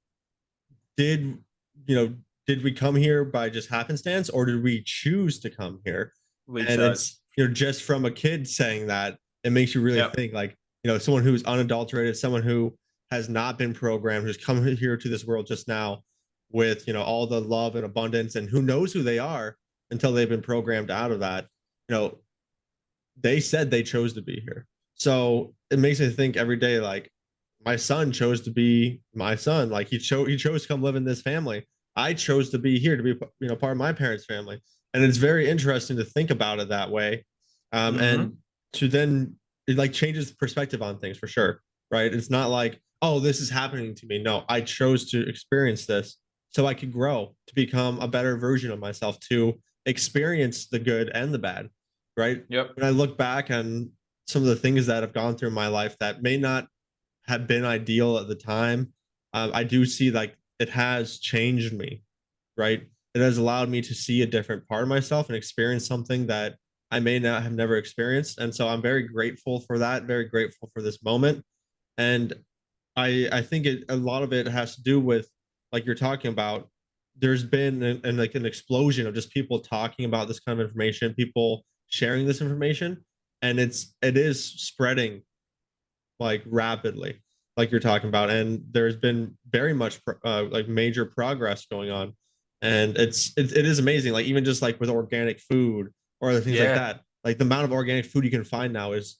did you know did we come here by just happenstance, or did we choose to come here? We And chose. it's just from a kid saying that, it makes you really think like, someone who's unadulterated, someone who has not been programmed, who's come here to this world just now with all the love and abundance, and who knows who they are until they've been programmed out of that. They said they chose to be here. So it makes me think every day, like, my son chose to be my son. Like, he chose to come live in this family. I chose to be here, to be part of my parents' family. And it's very interesting to think about it that way. And to then, it like changes the perspective on things for sure. Right. It's not like, oh, this is happening to me. No, I chose to experience this so I could grow, to become a better version of myself, to experience the good and the bad. Right. Yep. When I look back on some of the things that have gone through my life that may not have been ideal at the time, I do see like it has changed me. Right. It has allowed me to see a different part of myself and experience something that I may not have never experienced. And so I'm very grateful for that, very grateful for this moment. And I think a lot of it has to do with, like you're talking about, there's been like an explosion of just people talking about this kind of information, people sharing this information, and it is spreading like rapidly, like you're talking about. And there's been very much like major progress going on, and it is amazing. Like, even just like with organic food or other things like that, like the amount of organic food you can find now is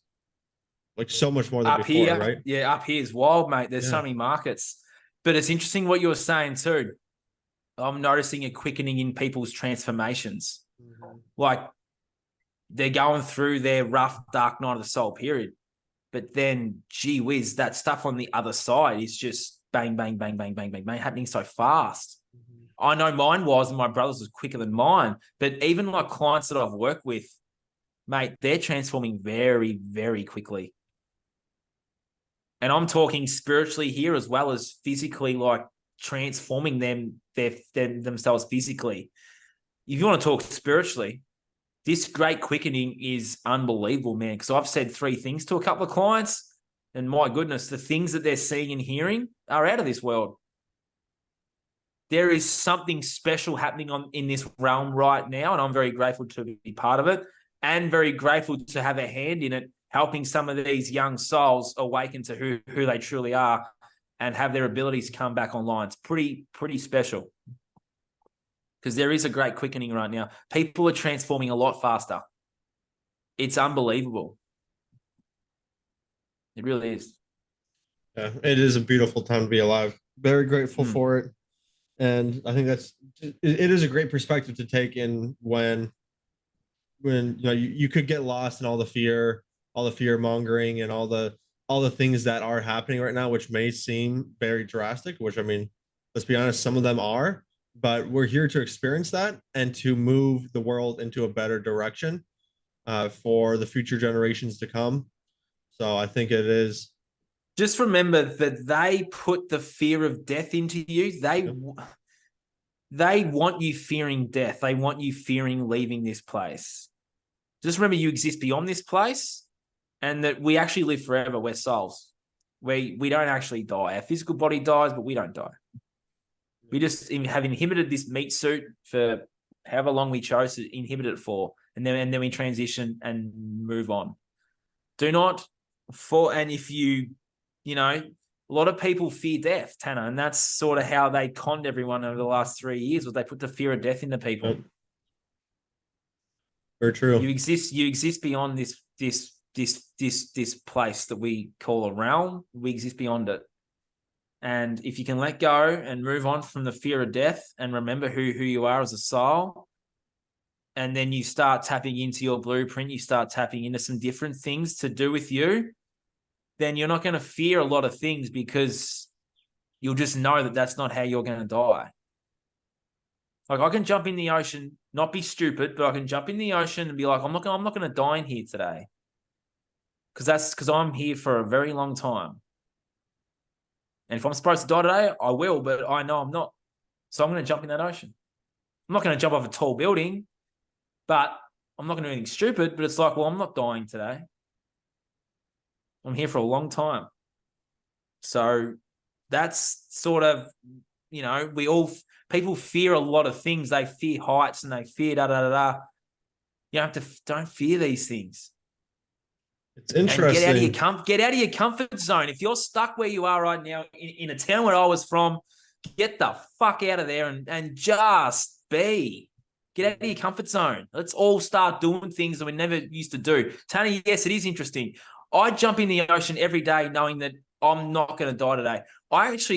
like so much more than Up before, here, right? yeah, up here is wild, mate. There's so many markets. But it's interesting what you were saying too. I'm noticing a quickening in people's transformations. Like, they're going through their rough, dark night of the soul period. But then, gee whiz, that stuff on the other side is just bang, bang, bang, bang, bang, bang, bang, happening so fast. I know mine was, and my brother's was quicker than mine. But even like clients that I've worked with, mate, they're transforming very, very quickly. And I'm talking spiritually here as well as physically, like transforming themselves physically. If you want to talk spiritually, this great quickening is unbelievable, man. Because I've said 3 things to a couple of clients, and my goodness, the things that they're seeing and hearing are out of this world. There is something special happening in this realm right now, and I'm very grateful to be part of it, and very grateful to have a hand in it, helping some of these young souls awaken to who they truly are and have their abilities come back online. It's pretty special, because there is a great quickening right now. People are transforming a lot faster. It's unbelievable. It really is. Yeah, it is a beautiful time to be alive. Very grateful for it. And I think it is a great perspective to take in when you could get lost in all the fear mongering, and all the things that are happening right now, which may seem very drastic, which, I mean, let's be honest, some of them are, but we're here to experience that and to move the world into a better direction for the future generations to come. So I think it is. Just remember that they put the fear of death into you. They want you fearing death. They want you fearing leaving this place. Just remember, you exist beyond this place, and that we actually live forever. We're souls. We don't actually die. Our physical body dies, but we don't die. We just have inhibited this meat suit for however long we chose to inhibit it for, and then we transition and move on. Do not fall. And if you A lot of people fear death, Tanner, and that's sort of how they conned everyone over the last 3 years. Was they put the fear of death into people? Yep. Very true. You exist beyond this place that we call a realm. We exist beyond it. And if you can let go and move on from the fear of death and remember who you are as a soul, and then you start tapping into your blueprint, you start tapping into some different things to do with you, then you're not going to fear a lot of things because you'll just know that that's not how you're going to die. Like I can jump in the ocean, not be stupid, but I can jump in the ocean and be like, I'm not going to die in here today. Because I'm here for a very long time. And if I'm supposed to die today, I will, but I know I'm not. So I'm going to jump in that ocean. I'm not going to jump off a tall building, but I'm not going to do anything stupid. But it's like, well, I'm not dying today. I'm here for a long time. So that's sort of, people fear a lot of things. They fear heights and they fear da-da-da-da. You don't fear these things. It's interesting. And get out of your comfort zone. If you're stuck where you are right now in a town where I was from, get the fuck out of there and just be. Get out of your comfort zone. Let's all start doing things that we never used to do. Tanner, yes, it is interesting. I jump in the ocean every day knowing that I'm not going to die today.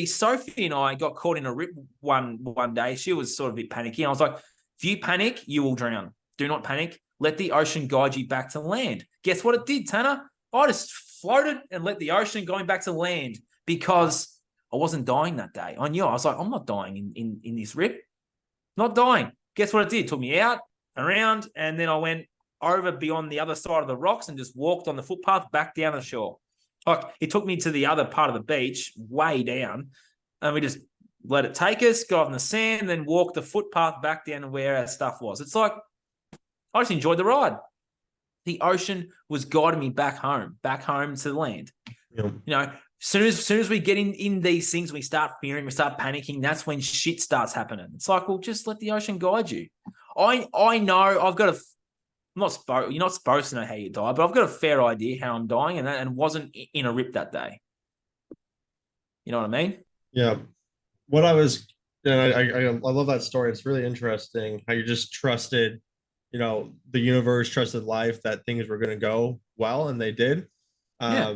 Sophie and I got caught in a rip one day. She was sort of a bit panicky. I was like, if you panic, you will drown. Do not panic. Let the ocean guide you back to land. Guess what it did, Tanner? I just floated and let the ocean going back to land because I wasn't dying that day. I knew. I was like, I'm not dying in this rip. Not dying. Guess what it did? It took me out, around, and then I went over beyond the other side of the rocks and just walked on the footpath back down the shore. Like it took me to the other part of the beach, way down, and we just let it take us, go on the sand, then walk the footpath back down to where our stuff was. It's like I just enjoyed the ride. The ocean was guiding me back home to the land. Yep. Soon as we get in these things, we start fearing, we start panicking. That's when shit starts happening. It's like, well, just let the ocean guide you. I know I've got you're not supposed to know how you die, but I've got a fair idea how I'm dying, and wasn't in a rip that day. You know what I mean? Yeah. What I was, and I love that story. It's really interesting how you just trusted, the universe, trusted life that things were going to go well, and they did. Yeah.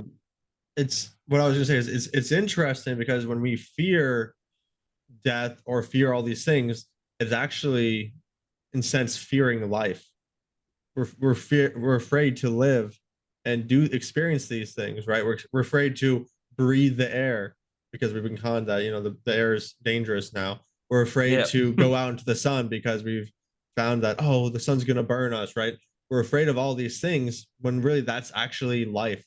It's what I was going to say is it's interesting because when we fear death or fear all these things, it's actually, in a sense, fearing life. We're afraid to live and experience these things, right? We're afraid to breathe the air because we've been conned that the air is dangerous now. We're afraid to go out into the sun because we've found that the sun's gonna burn us, right? We're afraid of all these things when really that's actually life.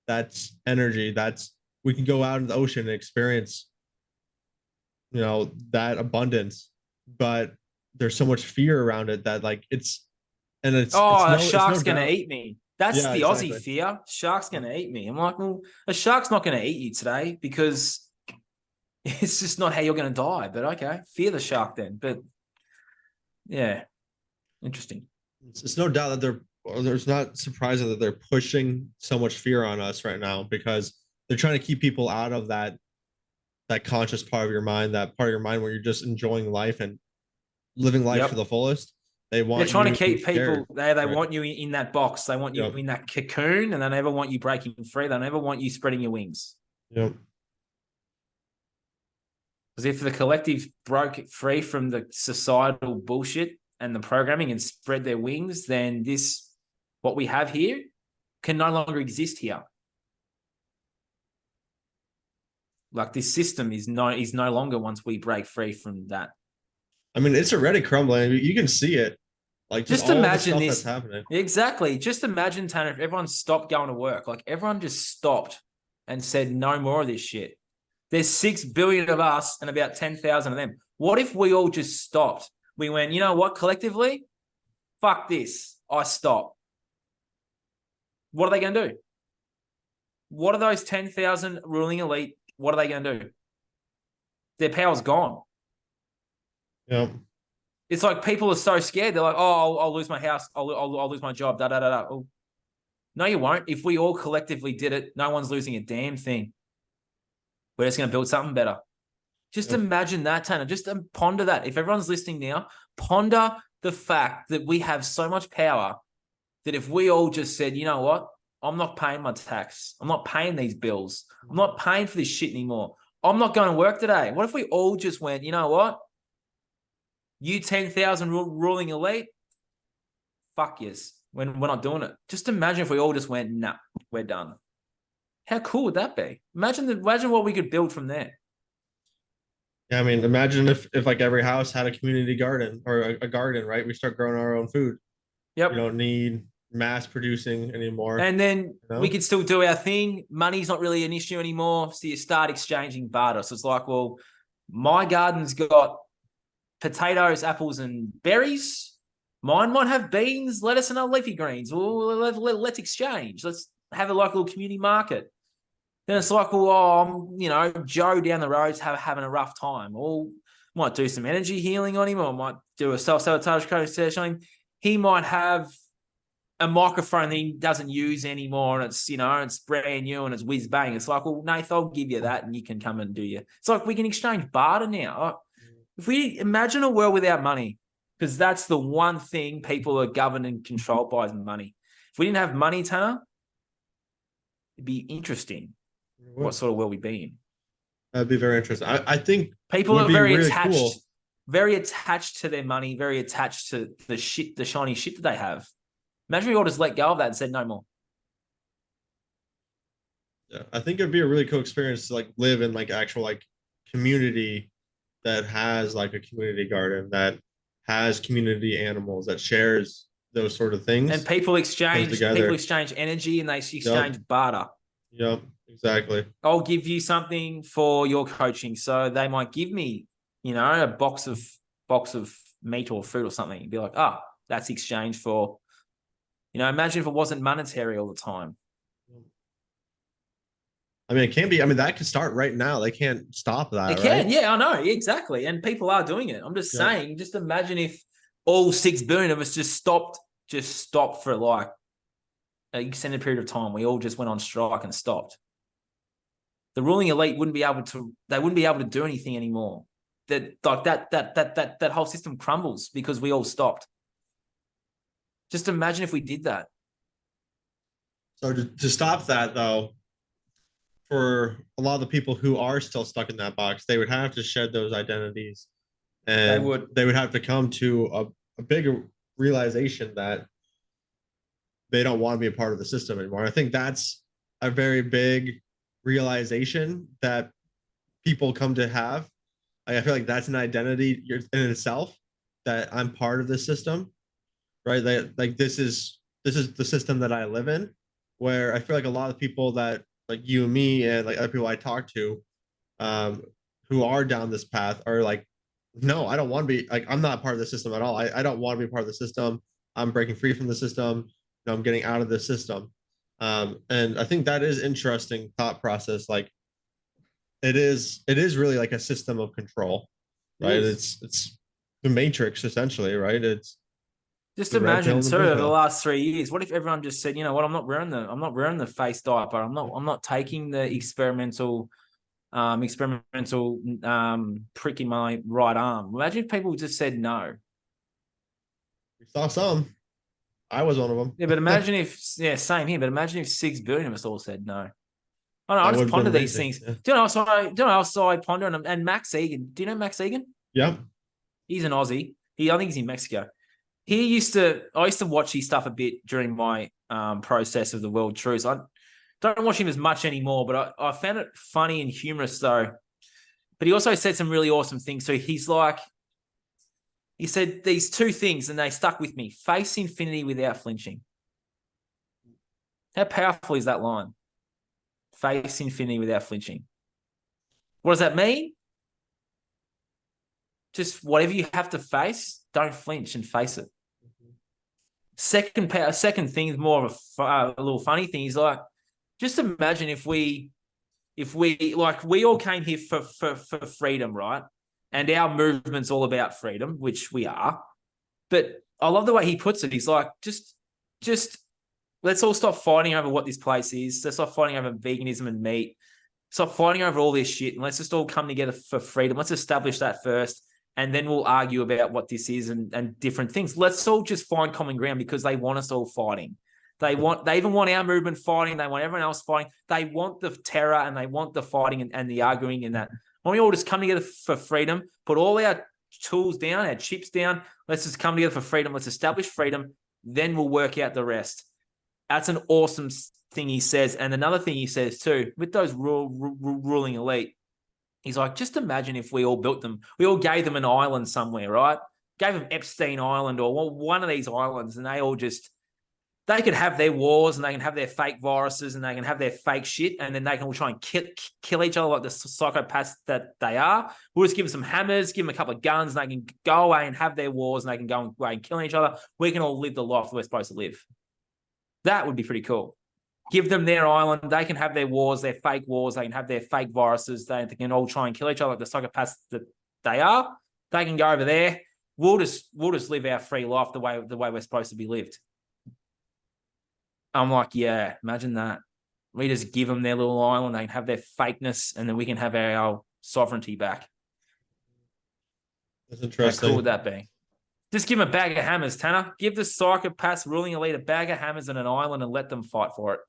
That's energy. We can go out in the ocean and experience that abundance, but there's so much fear around it that a shark's going to eat me. That's the exactly. Aussie fear. Shark's going to eat me. I'm like, well, a shark's not going to eat you today because it's just not how you're going to die. But okay, fear the shark then. But yeah, interesting. It's no doubt that there's not surprising that they're pushing so much fear on us right now because they're trying to keep people out of that conscious part of your mind, that part of your mind where you're just enjoying life and living life to the fullest. They're trying to keep people there. They want you in that box. They want you in that cocoon, and they never want you breaking free. They never want you spreading your wings. Yep. Because if the collective broke free from the societal bullshit and the programming and spread their wings, then what we have here can no longer exist here. Like this system is no longer once we break free from that. I mean, it's already crumbling. You can see it. Like just imagine this that's happening. Exactly. Just imagine, Tanner, if everyone stopped going to work. Like everyone just stopped and said no more of this shit. There's 6 billion of us and about 10,000 of them. What if we all just stopped? We went, you know what, collectively? Fuck this. I stop. What are they going to do? What are those 10,000 ruling elite? What are they going to do? Their power's gone. Yeah. It's like people are so scared. They're like, oh, I'll lose my house. I'll lose my job. Da, da, da, da. Oh. No, you won't. If we all collectively did it, no one's losing a damn thing. We're just going to build something better. Just Yep. imagine that, Tanner. Just ponder that. If everyone's listening now, ponder the fact that we have so much power that if we all just said, you know what, I'm not paying my tax. I'm not paying these bills. I'm not paying for this shit anymore. I'm not going to work today. What if we all just went, you know what? You 10,000 ruling elite, fuck yes. We're not doing it. Just imagine if we all just went, nah, we're done. How cool would that be? Imagine what we could build from there. Yeah, I mean, imagine if like every house had a community garden or a garden, right? We start growing our own food. Yep. You don't need mass producing anymore. And then you know? we could still do our thing. Money's not really an issue anymore. So you start exchanging barter. So it's like, well, my garden's got potatoes, apples, and berries. Mine might have beans, lettuce, and other leafy greens. Well, let's exchange. Let's have a little community market. Then it's like, well, Joe down the road's having a rough time. Well, might do some energy healing on him, or might do a self-sabotage process on him. He might have a microphone that he doesn't use anymore, and it's brand new and it's whiz bang. It's like, well, Nath, I'll give you that, and you can come and do you. It's like we can exchange barter now. If we imagine a world without money, because that's the one thing people are governed and controlled by is money. If we didn't have money, Tanner, it'd be interesting what sort of world we'd be in. That'd be very interesting. I think people are very really attached, cool. Very attached to their money, very attached to the shiny shit that they have. Imagine we all just let go of that and said no more. Yeah, I think it'd be a really cool experience to like live in like actual like community that has like a community garden, that has community animals, that shares those sort of things. And people exchange energy, and they exchange barter. Yep, exactly. I'll give you something for your coaching. So they might give me, a box of meat or food or something. You'd be like, that's exchange for, imagine if it wasn't monetary all the time. I mean, it can be. I mean, that could start right now. They can't stop that. It can, yeah, I know, exactly. And people are doing it. I'm just saying, just imagine if all 6 billion of us just stopped for like an extended period of time. We all just went on strike and stopped. The ruling elite wouldn't be able to do anything anymore. That whole system crumbles because we all stopped. Just imagine if we did that. So to stop that, though, for a lot of the people who are still stuck in that box, they would have to shed those identities, and they would have to come to a bigger realization that they don't want to be a part of the system anymore. I think that's a very big realization that people come to have. I feel like that's an identity in itself, that I'm part of this system, right? Like this is the system that I live in, where I feel like a lot of people that like you and me and like other people I talk to who are down this path are like, no, I don't want to be, like, I'm not part of the system at all. I don't want to be part of the system. I'm breaking free from the system. I'm getting out of the system. And I think that is interesting thought process. Like it is really like a system of control, right? It's the matrix essentially, right? It's just imagine too over the last 3 years. What if everyone just said, you know what, I'm not wearing the face diaper. I'm not taking the experimental prick in my right arm. Imagine if people just said no. We saw some. I was one of them. Yeah, but imagine if, same here. But imagine if 6 billion of us all said no. I don't know. I just ponder these things. Yeah. Do you know also I ponder and Max Egan. Do you know Max Egan? Yeah. He's an Aussie. I think he's in Mexico. I used to watch his stuff a bit during my process of the world truths. I don't watch him as much anymore, but I found it funny and humorous though. But he also said some really awesome things. So he said these 2 things and they stuck with me. Face infinity without flinching. How powerful is that line? Face infinity without flinching. What does that mean? Just whatever you have to face, don't flinch and face it. Second thing is more of a little funny thing. Is like, just imagine if we like, we all came here for freedom, right? And our movement's all about freedom, which we are. But I love the way he puts it. He's like, just let's all stop fighting over what this place is. Let's stop fighting over veganism and meat. Stop fighting over all this shit and let's just all come together for freedom. Let's establish that first. And then we'll argue about what this is and different things. Let's all just find common ground because they want us all fighting. They even want our movement fighting. They want everyone else fighting. They want the terror and they want the fighting and the arguing and that. Why don't we all just come together for freedom, put all our tools down, our chips down. Let's just come together for freedom. Let's establish freedom. Then we'll work out the rest. That's an awesome thing he says. And another thing he says too, with those ruling elite, he's like, just imagine if we all built them. We all gave them an island somewhere, right? Gave them Epstein Island or one of these islands, and they could have their wars and they can have their fake viruses and they can have their fake shit, and then they can all try and kill each other like the psychopaths that they are. We'll just give them some hammers, give them a couple of guns, and they can go away and have their wars and they can go away and kill each other. We can all live the life we're supposed to live. That would be pretty cool. Give them their island. They can have their wars, their fake wars. They can have their fake viruses. They can all try and kill each other like the psychopaths that they are. They can go over there. We'll just live our free life the way we're supposed to be lived. I'm like, yeah, imagine that. We just give them their little island. They can have their fakeness, and then we can have our sovereignty back. That's interesting. How cool would that be? Just give them a bag of hammers, Tanner. Give the psychopaths ruling elite a bag of hammers and an island and let them fight for it.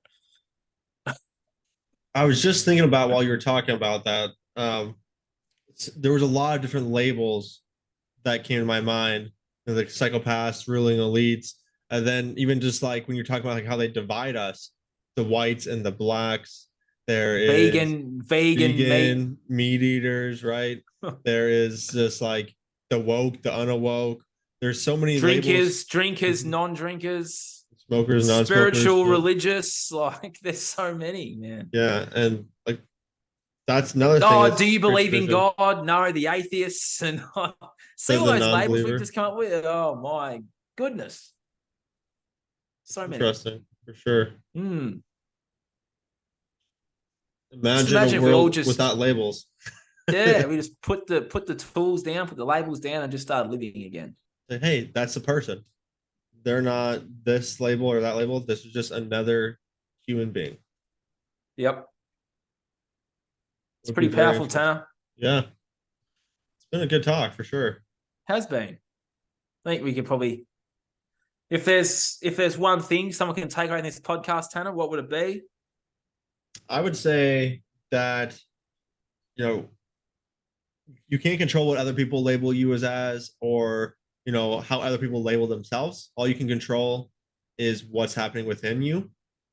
I was just thinking about while you were talking about that. There was a lot of different labels that came to my mind, like psychopaths, ruling elites, and then even just like when you're talking about like how they divide us, the whites and the blacks. There is vegan meat eaters, right? There is just like the woke, the unawoke. There's so many drinkers, non-drinkers. Smokers, non-smokers, spiritual, religious, like there's so many, man. Yeah, and like that's another thing. Oh, do you believe in God? No, the atheists and see all those labels we've just come up with. Oh my goodness, so many. Interesting, for sure. Imagine a world without labels. Yeah, we just put the tools down, put the labels down, and just start living again. Hey, that's a person. They're not this label or that label. This is just another human being. Yep. It's pretty powerful, Tanner. Yeah. It's been a good talk for sure. Has been. I think we could probably, if there's one thing someone can take away in this podcast, Tanner, what would it be? I would say that, you can't control what other people label you as or how other people label themselves. All you can control is what's happening within you.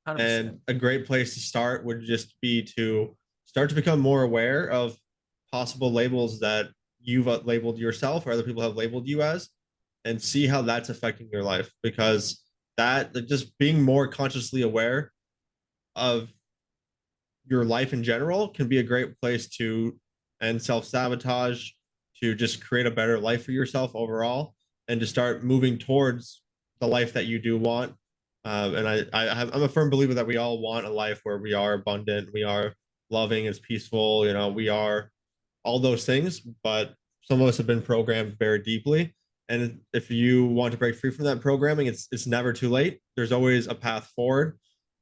100%. And a great place to start would just be to start to become more aware of possible labels that you've labeled yourself or other people have labeled you as, and see how that's affecting your life. Because that, just being more consciously aware of your life in general, can be a great place to end self-sabotage, to just create a better life for yourself overall, and to start moving towards the life that you do want. And I'm a firm believer that we all want a life where we are abundant, we are loving, it's peaceful, we are all those things, but some of us have been programmed very deeply. And if you want to break free from that programming, it's never too late. There's always a path forward.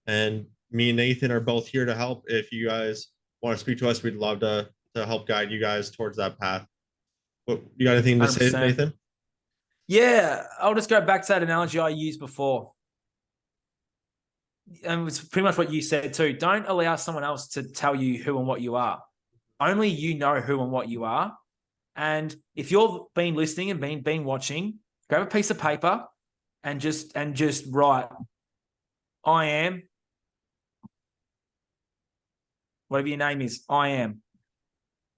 And me and Nathan are both here to help. If you guys want to speak to us, we'd love to help guide you guys towards that path. What, you got anything to 100%. Say, Nathan? Yeah, I'll just go back to that analogy I used before. And it's pretty much what you said too. Don't allow someone else to tell you who and what you are. Only you know who and what you are. And if you've been listening and been watching, grab a piece of paper and just write, I am, whatever your name is, I am,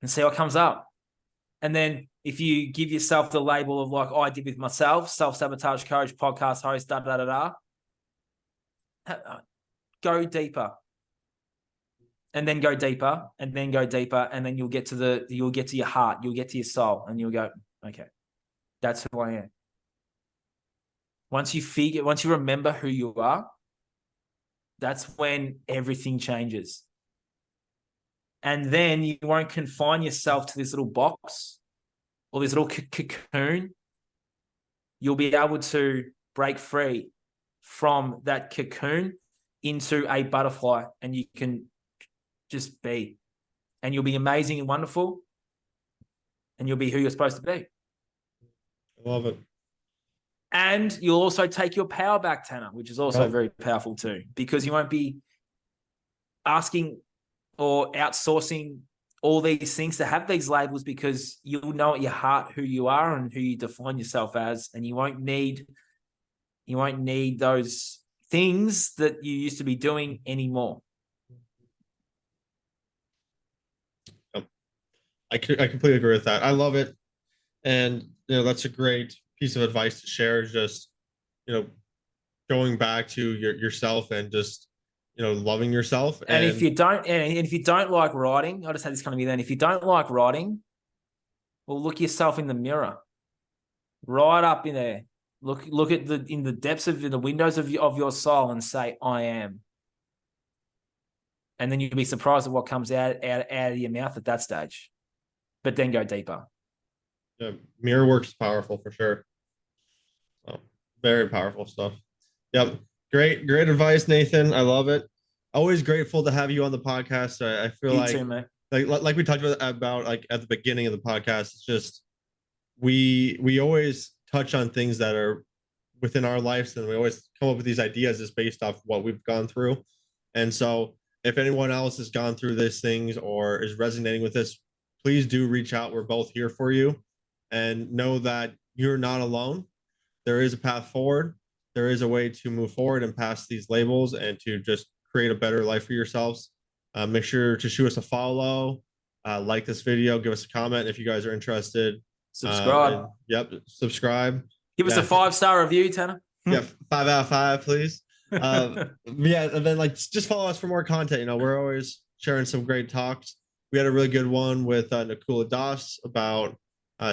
and see what comes up. And then if you give yourself the label of like I did with myself, self-sabotage coach, podcast host, go deeper. And then go deeper, and then go deeper, and then you'll get to your heart, you'll get to your soul, and you'll go, okay, that's who I am. Once you remember who you are, that's when everything changes. And then you won't confine yourself to this little box or this little cocoon. You'll be able to break free from that cocoon into a butterfly, and you can just be. and you'll be amazing and wonderful, and you'll be who you're supposed to be. I love it. And you'll also take your power back, Tanner, which is also very powerful too, because you won't be asking or outsourcing all these things to have these labels, because you'll know at your heart who you are and who you define yourself as, and you won't need those things that you used to be doing anymore. I completely agree with that. I love it. And, that's a great piece of advice to share, is just, going back to yourself and just, loving yourself. And if you don't like writing, I just had this kind of me then. If you don't like writing, well, look yourself in the mirror, right up in there. Look at in the depths of the windows of your soul and say, I am. And then you'll be surprised at what comes out of your mouth at that stage. But then go deeper. Yeah, mirror work is powerful for sure. So, very powerful stuff. Yep. Great advice, Nathan. I love it. Always grateful to have you on the podcast. I feel You too, mate. like we talked about like at the beginning of the podcast, it's just we always touch on things that are within our lives, and we always come up with these ideas just based off what we've gone through. And so if anyone else has gone through these things or is resonating with this, please do reach out. We're both here for you, and know that you're not alone. There is a path forward. There is a way to move forward and past these labels and to just create a better life for yourselves. Make sure to shoot us a follow, like this video, give us a comment if you guys are interested. Subscribe. Subscribe. Give us a 5-star review, Tanner. Yeah, 5 out of 5, please. Yeah, and then just follow us for more content. We're always sharing some great talks. We had a really good one with Nakula Das about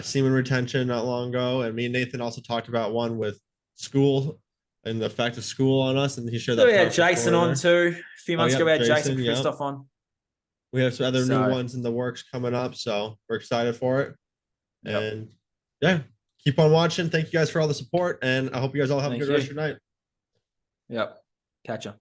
semen retention not long ago, and me and Nathan also talked about one with school and the effect of school on us, and he shared that. We had Jason on too. A few months ago, we had Jason Christoph on. We have some other new ones in the works coming up, so we're excited for it. Yep. And yeah, keep on watching. Thank you guys for all the support, and I hope you guys all have a good rest of your night. Yep. Catch ya.